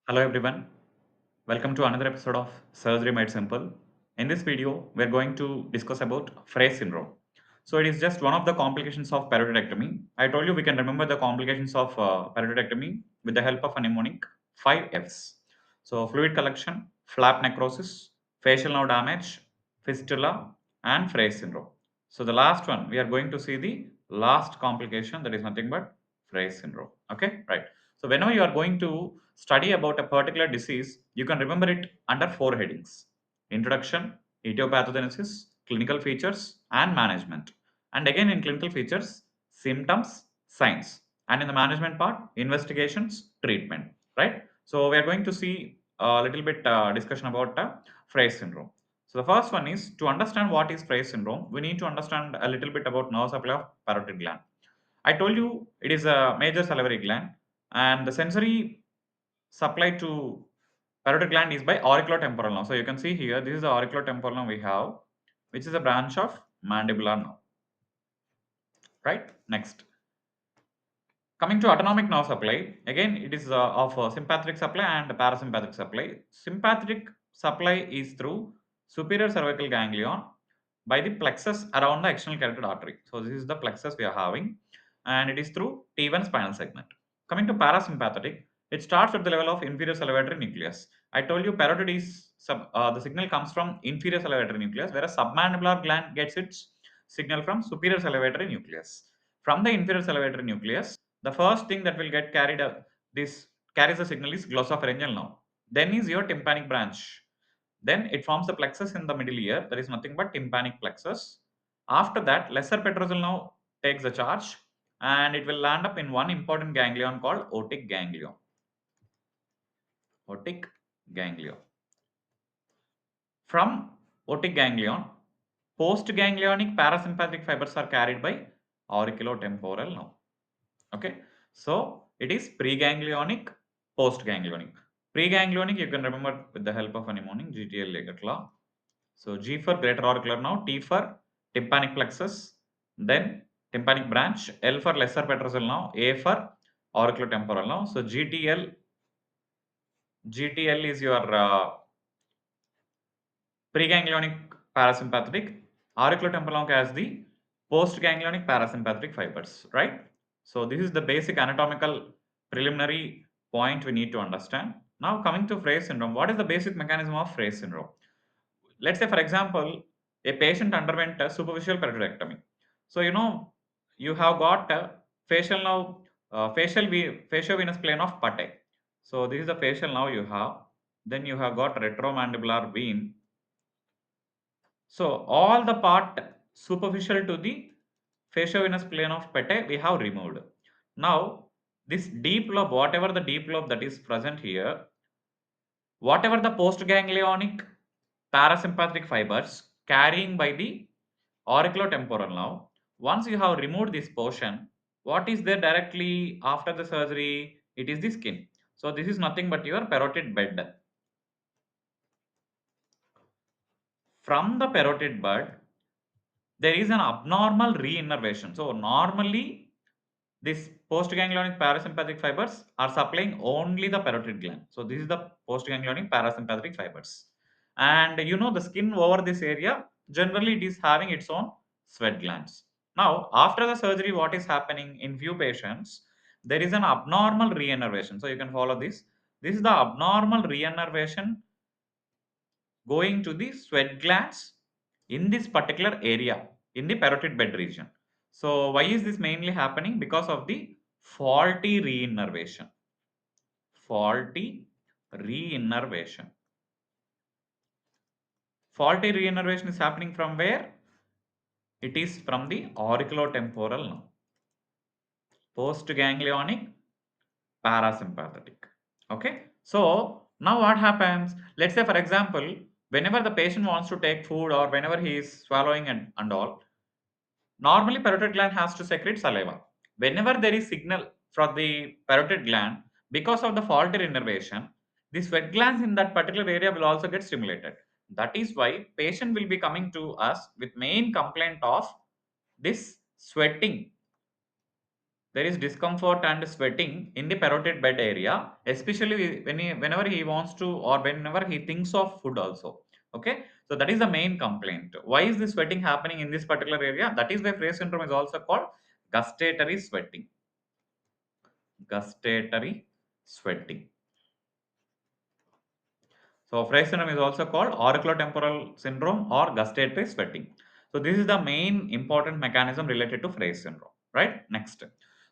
Hello everyone, welcome to another episode of Surgery Made Simple. In this video, we're going to discuss about Frey syndrome. So it is just one of the complications of paroidectomy. I told you we can remember the complications of paroidectomy with the help of a mnemonic 5 Fs. So fluid collection, flap necrosis, facial nerve damage, fistula, and Frey syndrome. So the last one, we are going to see the last complication that is nothing but Frey syndrome. Okay, right. So whenever you are going to study about a particular disease, you can remember it under four headings: introduction, etiopathogenesis, clinical features, and management. And again in clinical features, symptoms, signs, and in the management part, investigations, treatment. Right. So we are going to see a little bit discussion about Frey's syndrome. So the first one is to understand what is Frey's syndrome. We need to understand a little bit about nerve supply of parotid gland. I told you it is a major salivary gland, and the sensory supply to parotid gland is by auriculotemporal nerve. So you can see here, this is the auriculotemporal nerve we have, which is a branch of mandibular nerve. Right. Next, coming to autonomic nerve supply, again it is of sympathetic supply and parasympathetic supply. Sympathetic supply is through superior cervical ganglion by the plexus around the external carotid artery. So this is the plexus we are having, and it is through T1 spinal segment. Coming to parasympathetic, it starts at the level of inferior salivatory nucleus. I told you parotid is the signal comes from inferior salivatory nucleus, whereas submandibular gland gets its signal from superior salivatory nucleus. From the inferior salivatory nucleus, the first thing that will get carried this carries the signal is glossopharyngeal nerve. Then is your tympanic branch. Then it forms the plexus in the middle ear, that is nothing but tympanic plexus. After that, lesser petrosal nerve takes the charge, and it will land up in one important ganglion called otic ganglion. Otic ganglion. From otic ganglion, postganglionic parasympathetic fibers are carried by auriculotemporal nerve. Okay, so it is preganglionic, postganglionic. Preganglionic you can remember with the help of a mnemonic GTL Legert law. So G for greater auricular nerve, T for tympanic plexus, then tympanic branch, L for lesser petrosal nerve, A for auriculotemporal nerve. So GTL is your preganglionic parasympathetic, auriculotemporal nerve has the postganglionic parasympathetic fibers, right? So this is the basic anatomical preliminary point we need to understand. Now coming to Frey syndrome, what is the basic mechanism of Frey syndrome? Let's say for example, a patient underwent a superficial paroidectomy. So you have got a facial nerve, fasciovenous plane of pate. So this is the facial nerve you have. Then you have got retromandibular vein. So all the part superficial to the fasciovenous plane of pete we have removed. Now this deep lobe, whatever the deep lobe that is present here, whatever the postganglionic parasympathetic fibers carrying by the auriculotemporal nerve, once you have removed this portion, what is there directly after the surgery? It is the skin. So this is nothing but your parotid bed. From the parotid bud, there is an abnormal reinnervation. So normally this postganglionic parasympathetic fibers are supplying only the parotid gland. So this is the postganglionic parasympathetic fibers. And the skin over this area, generally it is having its own sweat glands. Now after the surgery, what is happening in few patients, there is an abnormal reinnervation. So you can follow this. This is the abnormal reinnervation going to the sweat glands in this particular area in the parotid bed region. So why is this mainly happening? Because of the faulty reinnervation. Faulty reinnervation. Faulty reinnervation is happening from where? It is from the auriculotemporal nerve. Postganglionic parasympathetic. Okay. So now what happens? Let's say for example, whenever the patient wants to take food or whenever he is swallowing and all, normally parotid gland has to secrete saliva. Whenever there is signal from the parotid gland, because of the faulty innervation, the sweat glands in that particular area will also get stimulated. That is why patient will be coming to us with main complaint of this sweating. there is discomfort and sweating in the parotid bed area, especially whenever he wants to or whenever he thinks of food also. Okay, so that is the main complaint. Why is the sweating happening in this particular area? That is why Frey syndrome is also called gustatory sweating. Gustatory sweating. So Frey syndrome is also called auriculotemporal syndrome or gustatory sweating. So this is the main important mechanism related to Frey syndrome, right? Next.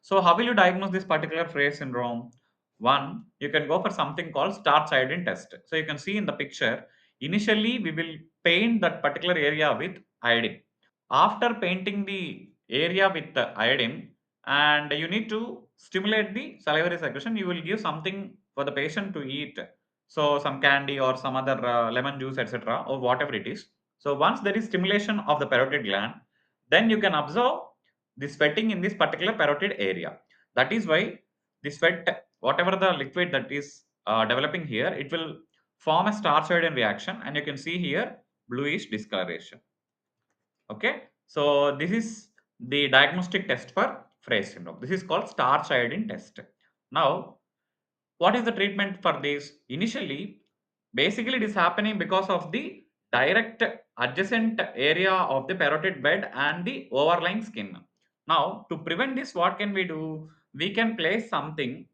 So how will you diagnose this particular Frey syndrome? One, you can go for something called starch iodine test. So you can see in the picture, initially we will paint that particular area with iodine. After painting the area with the iodine, and you need to stimulate the salivary secretion, you will give something for the patient to eat, so some candy or some other lemon juice, etc., or whatever it is. So once there is stimulation of the parotid gland, then you can observe the sweating in this particular parotid area. That is why the sweat, whatever the liquid that is developing here, it will form a starch iodine reaction, and you can see here bluish discoloration. Okay, so this is the diagnostic test for Frey syndrome. This is called starch iodine test. Now, what is the treatment for this? Initially, basically, it is happening because of the direct adjacent area of the parotid bed and the overlying skin. Now, to prevent this, what can we do? We can place something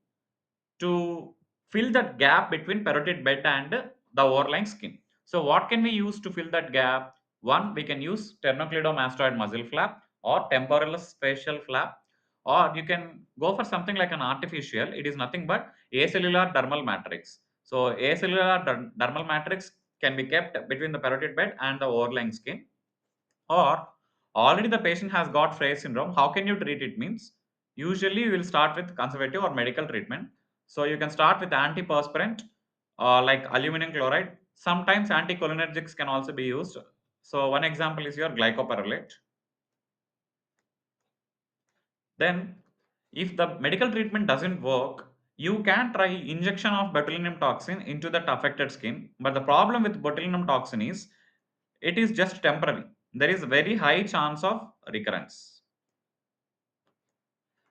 to fill that gap between parotid bed and the overlying skin. So what can we use to fill that gap? One, we can use sternocleidomastoid muscle flap or temporalis facial flap, or you can go for something like an artificial. It is nothing but acellular dermal matrix. So acellular dermal matrix can be kept between the parotid bed and the overlying skin. Or already the patient has got Frey syndrome, how can you treat it? Means usually you will start with conservative or medical treatment. So you can start with antiperspirant like aluminum chloride. Sometimes anticholinergics can also be used. So one example is your glycopyrrolate. Then if the medical treatment doesn't work, you can try injection of botulinum toxin into that affected skin. But the problem with botulinum toxin is it is just temporary. There is a very high chance of recurrence.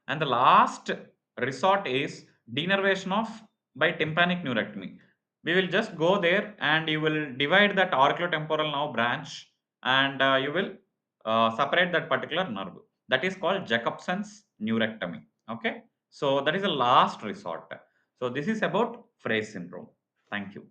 And the last resort is denervation of by tympanic neurectomy. We will just go there and you will divide that auriculotemporal nerve branch, and you will separate that particular nerve. That is called Jacobson's neurectomy. Okay. So that is the last resort. So this is about Frey syndrome. Thank you.